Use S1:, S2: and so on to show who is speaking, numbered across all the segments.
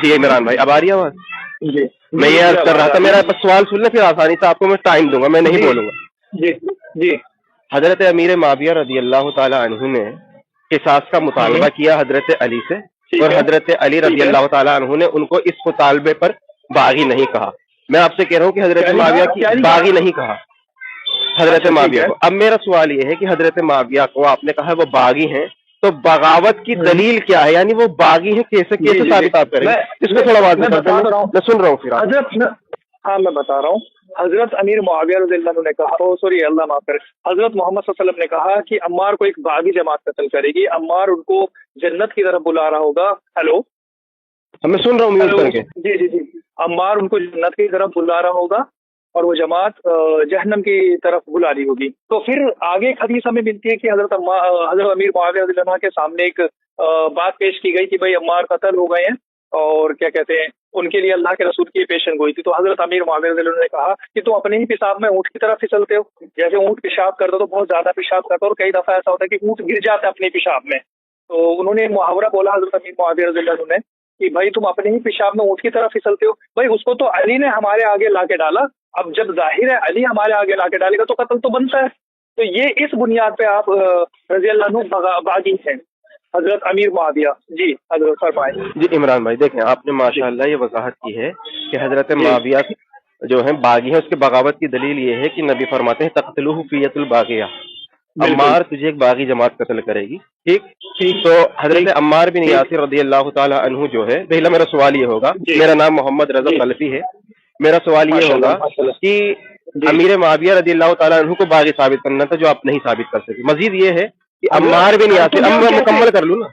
S1: جی عمران بھائی اب آ رہی ہے آواز؟
S2: جی
S1: میں یہ عرض کر رہا تھا، میرا بس سوال سن لیں پھر آسانی سے آپ کو میں ٹائم دوں گا، میں نہیں بولوں گا۔
S2: جی جی
S1: حضرت امیر معاویہ رضی اللہ تعالی عنہ نے قصاص کا مطالبہ کیا حضرت علی سے، اور حضرت علی رضی اللہ تعالی عنہ نے ان کو اس مطالبے پر باغی نہیں کہا۔ میں آپ سے کہہ رہا ہوں کہ حضرت معاویہ کی باغی نہیں کہا حضرت معاویہ کو۔ اب میرا سوال یہ ہے کہ حضرت معاویہ کو آپ نے کہا وہ باغی ہیں، تو بغاوت کی دلیل کیا ہے؟ یعنی وہ باغی ہیں کیسے ثابت آپ کریں گے؟ اس کو تھوڑا واضح کر دیں، میں سن رہا ہوں پھر
S2: حضرت۔ ہاں میں بتا رہا ہوں، حضرت امیر معاویہ رضی اللہ عنہ نے کہا، اللہ معاف کرے، حضرت محمد صلی اللہ علیہ وسلم نے کہا کہ عمار کو ایک باغی جماعت قتل کرے گی، عمار ان کو جنت کی طرف بلا رہا ہوگا۔ ہیلو
S1: میں سن رہا ہوں میوٹ کر کے۔
S2: جی جی جی، عمار ان کو جنت کی طرف بلا رہا ہوگا اور وہ جماعت جہنم کی طرف بلا رہی ہوگی۔ تو پھر آگے ایک حدیث ہمیں ملتی ہے کہ حضرت امیر معاویہ رضی اللہ عنہ کے سامنے ایک بات پیش کی گئی کہ بھائی عمار قتل ہو گئے ہیں، اور کیا کہتے ہیں ان کے لیے اللہ کے رسول کی پیشن گوئی تھی۔ تو حضرت امیر معاویہ رضی اللہ عنہ نے کہا کہ تم اپنے ہی پیشاب میں اونٹ کی طرف پھسلتے ہو، جیسے اونٹ پیشاب کرتا تو بہت زیادہ پیشاب کرتا، اور کئی دفعہ ایسا ہوتا ہے کہ اونٹ گر جاتا ہے اپنے پیشاب میں۔ تو انہوں نے محاورہ بولا حضرت امیر معاویہ رضی اللہ عنہ نے کہ بھائی تم اپنے ہی پیشاب میں اونٹ کی طرف پھسلتے ہو۔ بھائی اس کو تو علی نے ہمارے آگے لا کے ڈالا، اب جب ظاہر ہے علی ہمارے آگے لا کے ڈالے گا تو قتل تو بنتا ہے۔ تو یہ اس بنیاد پہ آپ رضی اللہ عنہ باغی ہیں حضرت امیر معاویہ۔ جی حضرت فرمائیں۔
S1: جی عمران بھائی دیکھیں، آپ نے ماشاءاللہ یہ وضاحت کی ہے کہ حضرت معاویہ جو ہیں باغی ہیں، اس کے بغاوت کی دلیل یہ ہے کہ نبی فرماتے ہیں تقتلوہ فیۃ الباغیہ، عمار تجھے ایک باغی جماعت قتل کرے گی۔ ٹھیک، تو حضرت عمار بن یاسر رضی اللہ تعالی عنہ جو ہے، پہلا میرا سوال یہ ہوگا، میرا نام محمد رضا خلفی ہے، میرا سوال یہ ہوگا کہ امیر معاویہ رضی اللہ تعالیٰ عنہ کو باغی ثابت کرنا تھا جو آپ نہیں ثابت کر سکے۔ مزید یہ ہے کہ عمار بن یاسر، اب میں مکمل کر لوں نا،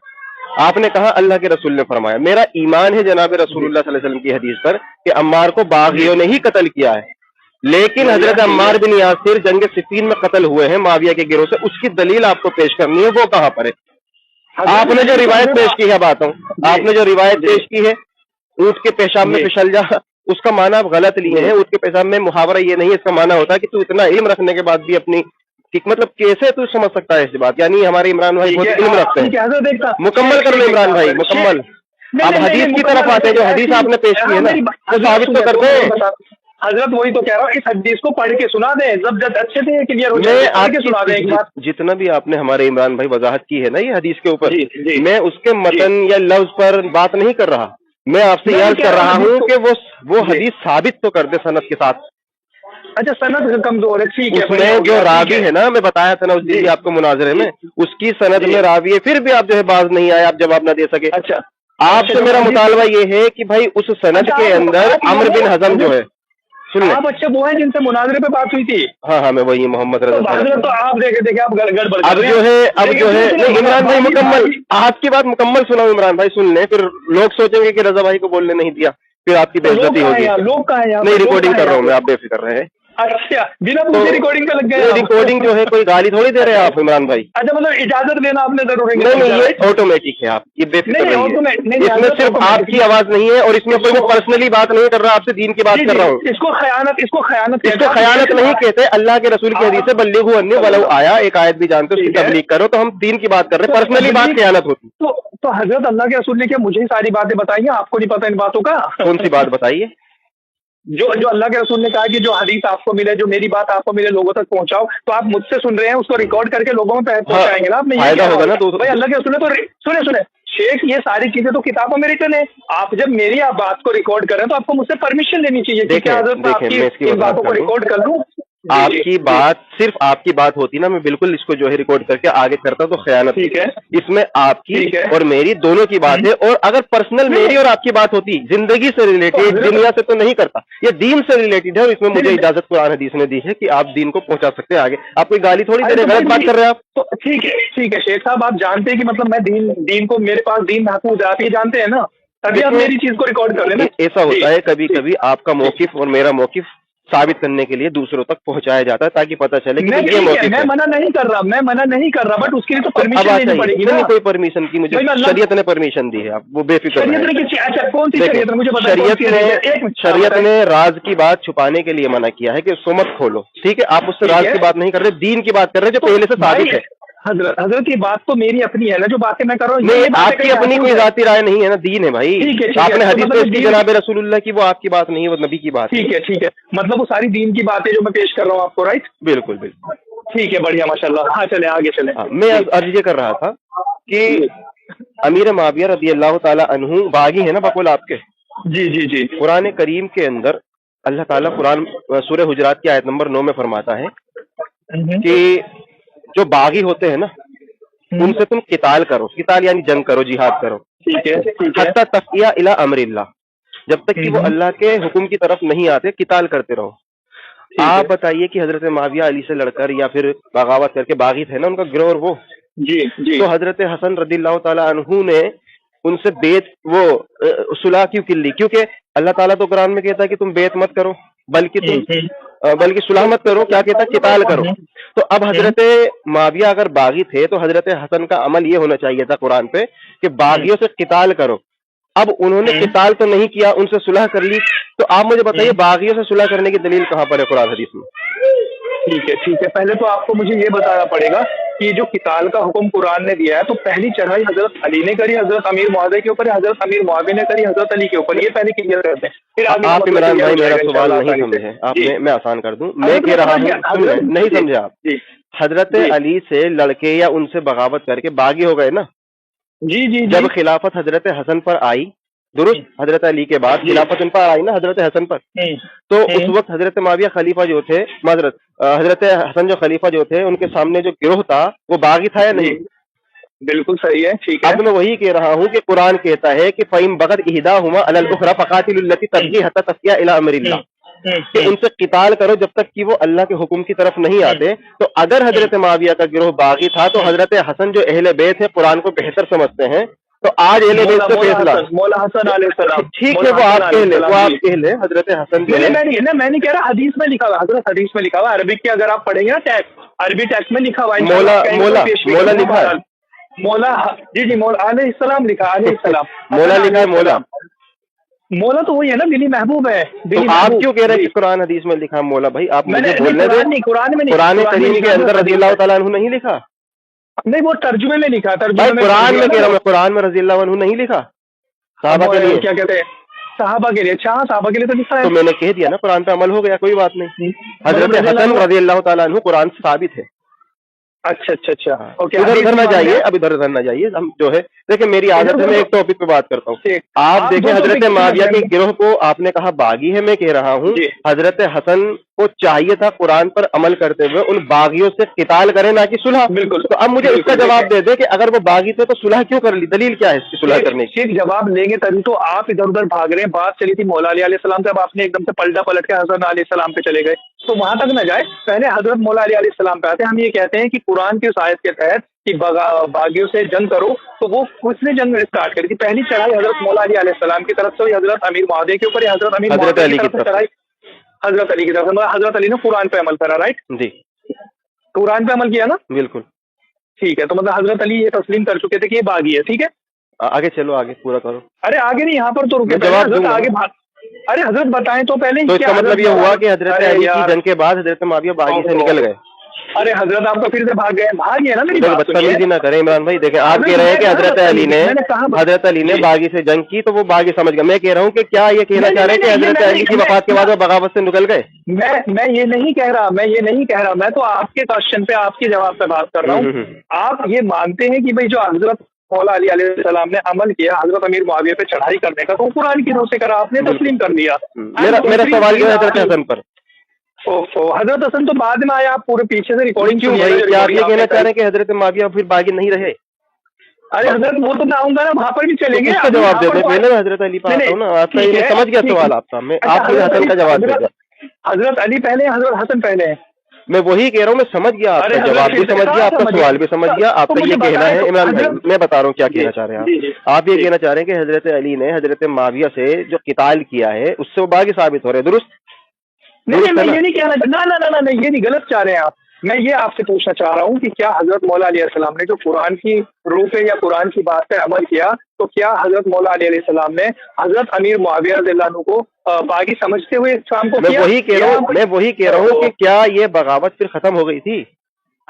S1: آپ نے کہا اللہ کے رسول نے فرمایا، میرا ایمان ہے جناب رسول اللہ صلی اللہ علیہ وسلم کی حدیث پر کہ عمار کو باغیوں نے ہی قتل کیا ہے، لیکن حضرت عمار بن یاسر جنگ صفین میں قتل ہوئے ہیں معاویہ کے گروہ سے، اس کی دلیل آپ کو پیش کرنی ہے، وہ کہاں پر ہے؟ آپ نے جو روایت پیش کی ہے، بات ہوں، آپ نے جو روایت پیش کی ہے اونٹ کے پیشاب میں پھسل جا، اس کا معنی آپ غلط لیے ہیں۔ اونٹ کے پیشاب میں محاورہ یہ نہیں، اس کا معنی ہوتا ہے کہ تو اتنا علم رکھنے کے بعد بھی اپنی مطلب کیسے تو سمجھ سکتا ہے اس بات؟ یعنی ہمارے عمران بھائی بہت علم رکھتے ہیں۔ مکمل کر لو عمران بھائی، مکمل۔ آپ حدیث کی طرف آتے ہیں، جو حدیث آپ نے پیش کی ہے نا وہ ثابت تو کر دیں۔
S2: حضرت وہی تو کہہ رہا ہوں، اس حدیث کو پڑھ کے سنا دیں، جب اچھے سے کلیئر ہو جائے پڑھ کے سنا دیں۔
S1: جتنا بھی آپ نے ہمارے عمران بھائی وضاحت کی ہے نا یہ حدیث کے اوپر، میں اس کے متن یا لفظ پر بات نہیں کر رہا، میں آپ سے یاد کر رہا ہوں کہ وہ حدیث ثابت تو کر دے سند کے ساتھ۔
S2: اچھا سند کمزور ہے، ٹھیک ہے۔
S1: اس میں جو راوی ہے نا، میں بتایا تھا نا اس دن آپ کو مناظرے میں، اس کی سند میں راوی ہے، پھر بھی آپ جو ہے باز نہیں آئے، آپ جواب نہ دے سکے۔
S2: اچھا
S1: آپ سے میرا مطالبہ یہ ہے کہ بھائی اس سند کے اندر عمرو بن حزم جو ہے، سن لیں،
S2: آپ اچھا وہ ہیں جن سے مناظرے پہ بات ہوئی تھی؟
S1: ہاں میں وہی محمد رضا۔
S2: تو آپ دیکھیں آپ گڑبڑ
S1: اب جو ہے نہیں عمران بھائی مکمل، آپ کی بات مکمل سنا عمران بھائی، سن لیں، پھر لوگ سوچیں گے کہ رضا بھائی کو بولنے نہیں دیا، پھر آپ کی بے عزتی ہوگی۔
S2: لوگ کہاں ہیں؟
S1: نہیں ریکارڈنگ کر رہا ہوں میں، آپ بے فکر رہے۔
S2: اچھا بنا پوچھے ریکارڈنگ پہ لگ گئے؟
S1: ریکارڈنگ جو ہے کوئی گالی تھوڑی دے رہے ہیں آپ عمران بھائی۔
S2: اچھا مطلب اجازت لینا آپ نے ضروری
S1: نہیں، یہ آٹومیٹک ہے، آپ یہ بے فکر رہیے، اس میں صرف آپ کی آواز نہیں ہے، اور اس میں کوئی پرسنلی بات نہیں کر رہا، آپ سے دین کی بات کر رہا ہوں۔
S2: اس کو
S1: خیانت نہیں کہتے، اللہ کے رسول کی حدیث ہے بلغوا عنی ولو آیا، ایک آیت بھی جانتے اس کی تبلیغ کرو، تو ہم دین کی بات کر رہے ہیں، پرسنلی بات خیانت ہوتی۔
S2: تو حضرت اللہ کے رسول نے کیا مجھے ساری باتیں بتائی ہیں، آپ کو نہیں پتا ان باتوں کا؟
S1: کون سی بات بتائیے؟
S2: جو اللہ کے رسول نے کہا کہ جو حدیث آپ کو ملے، جو میری بات آپ کو ملے، لوگوں تک پہنچاؤ، تو آپ مجھ سے سن رہے ہیں، اس کو ریکارڈ کر کے لوگوں میں پہنچائیں گے نا، آپ نے
S1: فائدہ ہوگا نا۔
S2: بھائی اللہ کے رسول نے تو سنے شیخ، یہ ساری چیزیں تو کتابوں میں ریٹن ہے، آپ جب میری بات کو ریکارڈ کر رہے ہیں تو آپ کو مجھ سے پرمیشن لینی چاہیے کہ کیا حضرت آپ کی ان باتوں کو ریکارڈ کر لوں؟
S1: آپ کی بات صرف آپ کی بات ہوتی نا، میں بالکل اس کو جو ہے ریکارڈ کر کے آگے کرتا تو خیانت
S2: ٹھیک ہے،
S1: اس میں آپ کی اور میری دونوں کی بات ہے، اور اگر پرسنل میری اور آپ کی بات ہوتی زندگی سے ریلیٹڈ، دنیا سے تو نہیں کرتا، یہ دین سے ریلیٹڈ ہے، اور اس میں مجھے اجازت قرآن حدیث نے دی ہے کہ آپ دین کو پہنچا سکتے ہیں آگے۔ آپ کوئی گالی تھوڑی دے رہے، غلط بات کر رہے ہیں آپ۔
S2: تو ٹھیک ہے شیخ صاحب، آپ جانتے ہیں کہ مطلب میں دین کو، میرے پاس دین محفوظ ہے، آپ یہ جانتے ہیں نا، تبھی آپ میری چیز کو ریکارڈ کر رہے ہیں۔
S1: ایسا ہوتا ہے کبھی کبھی آپ کا موقف اور میرا موقف ثابت کرنے کے لیے دوسروں تک پہنچایا جاتا ہے تاکہ پتہ چلے کہ یہ موقف ہے۔
S2: میں منع نہیں کر رہا، بٹ اس کے لیے تو پرمیشن لینی پڑے گی نا۔
S1: کوئی پرمیشن کی مجھے شریعت نے پرمیشن دی ہے، آپ وہ بے فکر رہیں۔
S2: اچھا کون سی شریعت ہے مجھے بتائیں؟
S1: شریعت نے راز کی بات چھپانے کے لیے منع کیا ہے کہ اس کو مت کھولو، ٹھیک ہے؟ آپ اس سے راز کی بات نہیں کر رہے، دین کی بات کر رہے جو پہلے سے ثابت ہے۔
S2: حضرت یہ بات تو میری اپنی ہے نا، جو باتیں میں کر رہا ہوں
S1: نہیں،
S2: یہ باتیں
S1: آپ کی
S2: کہیں
S1: اپنی
S2: حاصل
S1: کوئی
S2: ہے۔
S1: ذاتی رائے نہیں ہے نا، دین ہے بھائی۔
S2: ٹھیک ہے
S1: آپ نے
S2: تو
S1: حدیث
S2: مطلب
S1: پیش کی
S2: دین-
S1: جناب رسول اللہ کی، وہ آپ کی بات نہیں ہے، وہ نبی کی بات ہے۔
S2: ٹھیک ہے مطلب وہ ساری دین کی باتیں جو میں پیش کر رہا ہوں آپ کو، رائٹ؟
S1: بالکل بالکل۔
S2: ٹھیک ہے، بڑھیا، ماشاء اللہ۔ ہاں چلیں آگے چلیں۔
S1: ہاں، میں عرض یہ کر رہا تھا کہ امیر معاویہ رضی اللہ تعالی عنہ باغی ہے نا بقول آپ کے۔
S2: جی جی جی
S1: قرآن کریم کے اندر اللہ تعالیٰ قرآن سورہ حجرات کی آیت نمبر 9 میں فرماتا ہے کہ جو باغی ہوتے ہیں نا ان سے تم قتال کرو، قتال یعنی جنگ کرو، جہاد کرو،
S2: ٹھیک ہے
S1: حتی تفیہ الی امر اللہ، جب تک کہ وہ اللہ کے حکم کی طرف نہیں آتے قتال کرتے رہو۔ آپ بتائیے کہ حضرت معاویہ علی سے لڑ کر یا پھر بغاوت کر کے باغی تھے نا ان کا گروہ، اور وہ
S2: جی
S1: تو حضرت حسن رضی اللہ تعالیٰ عنہ نے ان سے بیت وہ صلح کیوں کی لی؟ کیونکہ اللہ تعالیٰ تو قرآن میں کہتا ہے کہ تم بیت مت کرو بلکہ صلح مت کرو، کیا کہتا ہے؟ قتال کرو۔ تو اب حضرت معاویہ اگر باغی تھے تو حضرت حسن کا عمل یہ ہونا چاہیے تھا قرآن پہ کہ باغیوں سے قتال کرو۔ اب انہوں نے قتال تو نہیں کیا، ان سے صلح کر لی، تو آپ مجھے بتائیے باغیوں سے صلح کرنے کی دلیل کہاں پر ہے قرآن حدیث میں؟
S2: ٹھیک ہے پہلے تو آپ کو مجھے یہ بتانا پڑے گا کہ جو قتال کا حکم قرآن نے دیا ہے تو پہلی چڑھائی حضرت علی نے کری، حضرت امیر معاویہ کے اوپر، حضرت امیر معاویہ نے کری حضرت علی کے اوپر؟ یہ پہلے کلیئر کرتے ہیں، پھر آگے
S1: آپ عمران بھائی میرا سوال نہیں سمجھے، آپ نے میں آسان کر دوں، میں کہہ رہا ہوں نہیں سمجھے آپ۔ حضرت علی سے لڑکے یا ان سے بغاوت کر کے باغی ہو گئے نا،
S2: جی
S1: جب خلافت حضرت حسن پر آئی، درست حضرت علی کے بعد خلافت ان پر آئی نا حضرت حسن پر، تو اس وقت حضرت معاویہ خلیفہ جو تھے، معذرت حضرت حسن جو خلیفہ جو تھے، ان کے سامنے جو گروہ تھا وہ باغی تھا یا نہیں؟
S2: بالکل صحیح ہے، ٹھیک ہے۔
S1: اب میں وہی کہہ رہا ہوں کہ قرآن کہتا ہے کہ فَإِن بَغَتْ إِحْدَاهُمَا عَلَى الْأُخْرَى فَقَاتِلُوا الَّتِي تَبْغِي حَتَّى تَفِيَ إِلَى أَمْرِ اللَّهِ، کہ ان سے قتال کرو جب تک کہ وہ اللہ کے حکم کی طرف نہیں آتے۔ تو اگر حضرت معاویہ کا گروہ باغی تھا تو حضرت حسن جو اہل بیت ہے قرآن کو بہتر سمجھتے ہیں، تو آج اہل بیت کا فیصلہ
S2: مولا حسن علیہ السلام،
S1: ٹھیک ہے، وہ آپ کہہ لیں حضرت حسن جو ہے۔
S2: میں نہیں کہہ رہا، حدیث میں لکھا ہوا، حضرت حدیث میں لکھا ہوا، عربک کے اگر آپ پڑھیں گے نا ٹیکسٹ، عربی ٹیکسٹ میں لکھا ہوا ہے،
S1: مولا لکھا ہے،
S2: مولا جی مولا علیہ السلام لکھا، علیہ السلام
S1: مولا لکھا ہے،
S2: مولا تو وہی ہے نا، بلی محبوب ہے۔
S1: تو آپ کیوں کہہ رہے ہیں کہ قرآن حدیث میں لکھا مولا؟ بھائی آپ مجھے بولنے دیں، قرآن کریم کے اندر رضی اللہ تعالیٰ عنہ نہیں لکھا؟
S2: نہیں، وہ ترجمے میں لکھا،
S1: بھائی قرآن میں کہہ رہا ہوں، قرآن میں رضی اللہ عنہ نہیں لکھا صحابہ کے لیے؟
S2: کیا کہتے ہیں صحابہ کے لیے؟ اچھا صحابہ کے لیے تو لکھا ہے،
S1: تو میں نے کہہ دیا نا قرآن پہ عمل ہو گیا، کوئی بات نہیں۔ حضرت حسن رضی اللہ تعالیٰ عنہ قرآن سے ثابت ہے۔
S2: اچھا
S1: ادھر ادھر نہ جائیے، اب ادھر ادھر نہ جائیے، ہم جو ہے دیکھیں میری عادت ہے میں ایک ٹاپک پہ بات کرتا ہوں۔ آپ دیکھیں حضرت معاویہ کے گروہ کو آپ نے کہا باغی ہے، میں کہہ رہا ہوں حضرت حسن کو چاہیے تھا قرآن پر عمل کرتے ہوئے ان باغیوں سے قتال کریں، نہ کہ صلح۔
S2: بالکل،
S1: تو اب مجھے اس کا جواب دے دے کہ اگر وہ باغی تھے تو صلح کیوں کر لی؟ دلیل کیا ہے اس کی صلح کرنے کی؟
S2: صرف جواب لیں گے تبھی تو۔ آپ ادھر ادھر بھاگ رہے ہیں، بات چلی تھی مولا علی علیہ السلام سے، اب آپ نے ایک دم سے پلٹ کے حضرت علیہ السلام پہ چلے گئے، تو وہاں تک نہ جائے، پہلے حضرت مولا علی علیہ السلام پہ آتے ہیں۔ ہم یہ کہتے ہیں کہ قرآن کی اس آیت کے تحت کہ باغیوں سے جنگ کرو، تو وہ کس نے جنگ اسٹارٹ کری تھی؟ پہلی چڑھائی حضرت مولا علی علیہ السلام کی طرف سے ہوئی، حضرت امیر معاویہ کے اوپر، حضرت امیر معاویہ کی طرف سے چڑھائی حضرت علی کی طرف سے، حضرت علی نے قرآن پہ عمل کرا، رائٹ؟
S1: جی،
S2: قرآن پہ عمل کیا نا،
S1: بالکل
S2: ٹھیک ہے۔ تو مطلب حضرت علی یہ تسلیم کر چکے تھے کہ یہ باغی ہے، ٹھیک ہے؟
S1: آگے چلو، آگے پورا کرو۔
S2: ارے آگے نہیں، یہاں پر تو رکے، حضرت آگے ارے حضرت بتائیں تو پہلے۔
S1: تو اس کا مطلب یہ ہوا کہ حضرت علی کی جنگ کے بعد حضرت معاویہ باغی سے نکل گئے؟
S2: ارے حضرت آپ تو پھر سے بھاگ گئے، بھاگ گئے نا میری بات
S1: بدتمیزی نہ کریں عمران بھائی۔ دیکھیں آپ کہہ رہے ہیں کہ حضرت علی نے باغی سے جنگ کی تو وہ باغی سمجھ گئے، میں کہہ رہا ہوں کہ کیا یہ کہنا چاہ رہے ہیں کہ حضرت علی کی وفات کے بعد وہ بغاوت سے نکل گئے؟
S2: میں یہ نہیں کہہ رہا، میں تو آپ کے کوشچن پہ آپ کے جواب پہ بات کر رہا ہوں۔ آپ یہ مانتے ہیں کہ بھائی جو حضرت مولا علی علیہ السلام نے عمل کیا حضرت امیر معاویہ پہ چڑھائی کرنے کا، تو قرآن کی روح سے کرا، آپ نے تسلیم کر لیا۔
S1: میرا سوال جو ہے حضرت حسن پر،
S2: حضرت حسن تو بعد میں آیا، آپ پورے پیچھے سے ریکارڈنگ
S1: کیوں بھائی؟ کیا آپ یہ کہنا چاہ رہے ہیں کہ حضرت معاویہ پھر باغی نہیں رہے؟
S2: ارے حضرت وہ تو میں آؤں گا نا، وہاں پر بھی چلیں گے،
S1: اس کا جواب دے دیں پہلے، میں حضرت علی پر آتا ہوں نا، آپ کا یہ سمجھ گیا سوال آپ کا، میں آپ مجھے حسن کا جواب دے دیں۔
S2: حضرت علی پہلے، حضرت حسن پہلے ہیں،
S1: میں وہی کہہ رہا ہوں، میں سمجھ گیا آپ کا جواب بھی سمجھ گیا، آپ کا سوال بھی سمجھ گیا، آپ کا یہ کہنا ہے عمران بھائی، میں بتا رہا ہوں کیا کہنا چاہ رہے ہیں آپ یہ کہنا چاہ رہے ہیں کہ حضرت علی نے حضرت معاویہ سے جو قتال کیا ہے اس سے وہ باغی ثابت ہو رہے، درست؟
S2: نہیں میں یہ نہیں کہنا، نہ یہ نہیں، غلط چاہ رہے ہیں آپ۔ میں یہ آپ سے پوچھنا چاہ رہا ہوں کہ کیا حضرت مولا علیہ السلام نے جو قرآن کی روح پہ یا قرآن کی بات پہ عمل کیا، تو کیا حضرت مولا علیہ السلام نے حضرت امیر معاویہ رضی اللہ عنہ کو باغی سمجھتے ہوئے اسلام کو کیا؟
S1: میں وہی کہہ رہا ہوں کہ کیا یہ بغاوت پھر ختم ہو گئی تھی؟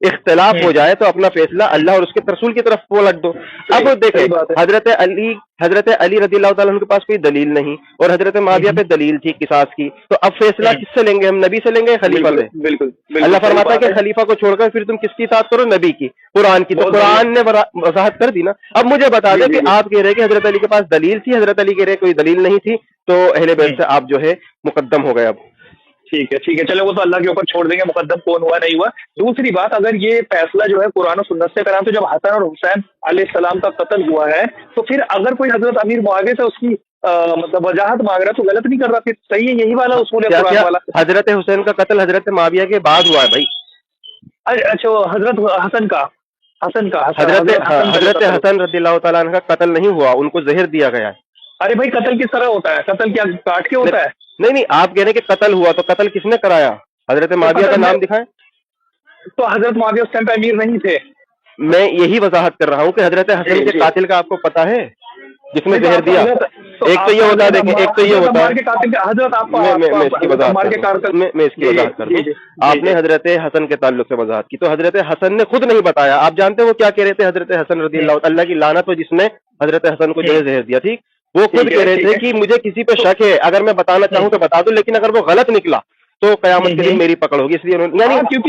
S1: اختلاف ہو جائے تو اپنا فیصلہ اللہ اور اس کے رسول کی طرف پلٹ دو. اب دیکھیں
S2: صحیح بات ہے.
S1: حضرت علی رضی اللہ تعالیٰ عنہ کے پاس کوئی دلیل نہیں اور حضرت معاویہ پہ دلیل تھی قصاص کی, تو اب فیصلہ کس سے لیں گے ہم؟ نبی سے لیں گے, خلیفہ سے؟
S2: بالکل
S1: اللہ فرماتا ہے کہ خلیفہ کو چھوڑ کر پھر تم کس کی اطاعت کرو؟ نبی کی, قرآن کی. تو قرآن نے وضاحت کر دی نا. اب مجھے بتا دیں کہ آپ کہہ رہے کہ حضرت علی کے پاس دلیل تھی, حضرت علی کہہ رہے کوئی دلیل نہیں تھی, تو اہل بیت سے آپ جو ہے مقدم ہو گئے. اب
S2: ٹھیک ہے چلو وہ تو اللہ کے اوپر چھوڑ دیں گے مقدم کون ہوا نہیں ہوا. دوسری بات, اگر یہ فیصلہ جو ہے قرآن و سنت سے کرا تو جب حسن اور حسین علیہ السلام کا قتل ہوا ہے تو پھر اگر کوئی حضرت امیر معاویہ سے اس کی مطلب وجاہت مانگ رہا تو غلط نہیں کر رہا, پھر صحیح ہے, یہی والا اصول ہے قرآن والا.
S1: حضرت حسین کا قتل حضرت معاویہ کے بعد ہوا ہے بھائی.
S2: اچھا حضرت حسن کا
S1: حضرت حسن رضی اللہ تعالیٰ عنہ کا قتل نہیں ہوا, ان کو زہر دیا گیا ہے.
S2: ارے بھائی قتل کس طرح ہوتا ہے؟ قتل کیا کاٹ کے ہوتا ہے؟
S1: نہیں, آپ کہہ رہے ہیں کہ قتل ہوا, تو قتل کس نے کرایا؟ حضرت معاویہ کا نام دکھائیں.
S2: تو حضرت معاویہ اس ٹائم پہ امیر نہیں تھے.
S1: میں یہی وضاحت کر رہا ہوں کہ حضرت حسن کے قاتل کا آپ کو پتا ہے جس نے زہر دیا؟ ایک تو یہ ہوتا ہے, دیکھیں ایک تو یہ ہوتا ہے, میں اس کی وضاحت کر دوں. آپ نے حضرت حسن کے تعلق سے وضاحت کی, تو حضرت حسن نے خود نہیں بتایا. آپ جانتے ہیں وہ کیا کہہ رہے تھے؟ حضرت حسن رضی اللہ کی لعنت ہو جس نے حضرت حسن کو جو ہے زہر دیا, ٹھیک, وہ خود کہہ رہے تھے کہ مجھے کسی پہ شک ہے, اگر میں بتانا چاہوں تو بتا دوں, لیکن اگر وہ غلط نکلا تو قیامت کے دن میری پکڑ ہوگی. اس لیے یعنی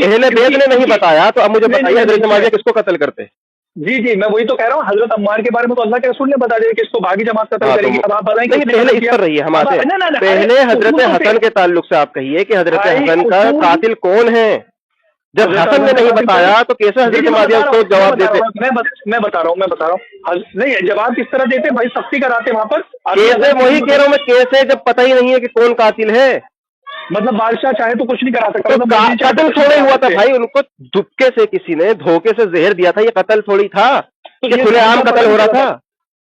S1: اہل بیت نے نہیں بتایا, تو اب مجھے بتائیے حضرت معاویہ کس کو قتل کرتے؟
S2: جی میں وہی تو کہہ رہا ہوں, حضرت عمار کے بارے میں تو اللہ کے رسول نے بتا دیا کہ اس کو باغی جماعت قتل کرے گی. اب آپ بتائیں کہ
S1: پہلے اس پر رہیے ہمارے, پہلے حضرت حسن کے تعلق سے آپ کہیے کہ حضرت حسن کا قاتل کون ہے. جب حسن نے نہیں بتایا تو کیسے حضرت معاویہ اس کو جواب دیتے؟
S2: میں بتا رہا ہوں نہیں, جواب کس طرح دیتے بھائی؟ سختی کراتے وہاں پر.
S1: کیسے, وہی کہہ رہا ہوں میں, کیسے جب پتہ ہی نہیں ہے کہ کون قاتل ہے؟
S2: مطلب بادشاہ چاہے تو کچھ نہیں کرا سکتا.
S1: قتل تھوڑی ہوا تھا بھائی, ان کو دھکے سے کسی نے دھوکے سے زہر دیا تھا, یہ قتل تھوڑی تھا کہ کھلے عام قتل ہو رہا تھا.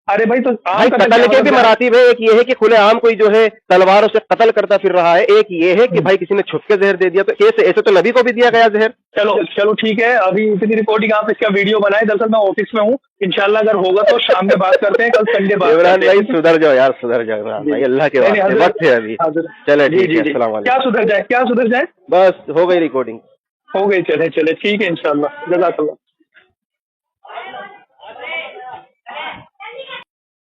S2: ارے بھائی تو
S1: قتل کے بھی مراتب ہے, ایک یہ ہے کہ کھلے عام کوئی جو ہے تلواروں سے قتل کرتا پھر رہا ہے, ایک یہ ہے کہ بھائی کسی نے چھپ کے زہر دے دیا. تو ایسے تو نبی کو بھی دیا گیا زہر.
S2: چلو ٹھیک ہے, ابھی اتنی رپورٹنگ آپ اس کا ویڈیو بنائیں. دراصل میں آفس میں ہوں, انشاءاللہ اگر ہوگا تو شام میں بات کرتے ہیں, کل سنڈے بات
S1: عمران بھائی سدھر جاؤ یار, سدھر جاؤ بھائی, اللہ کے واسطے وقت ہے ابھی. چلے ٹھیک ہے, السلام علیکم.
S2: کیا سدھر جائے
S1: بس ہو گئی ریکارڈنگ,
S2: ہو گئی. چلے ٹھیک ہے, انشاءاللہ. جزاک اللہ.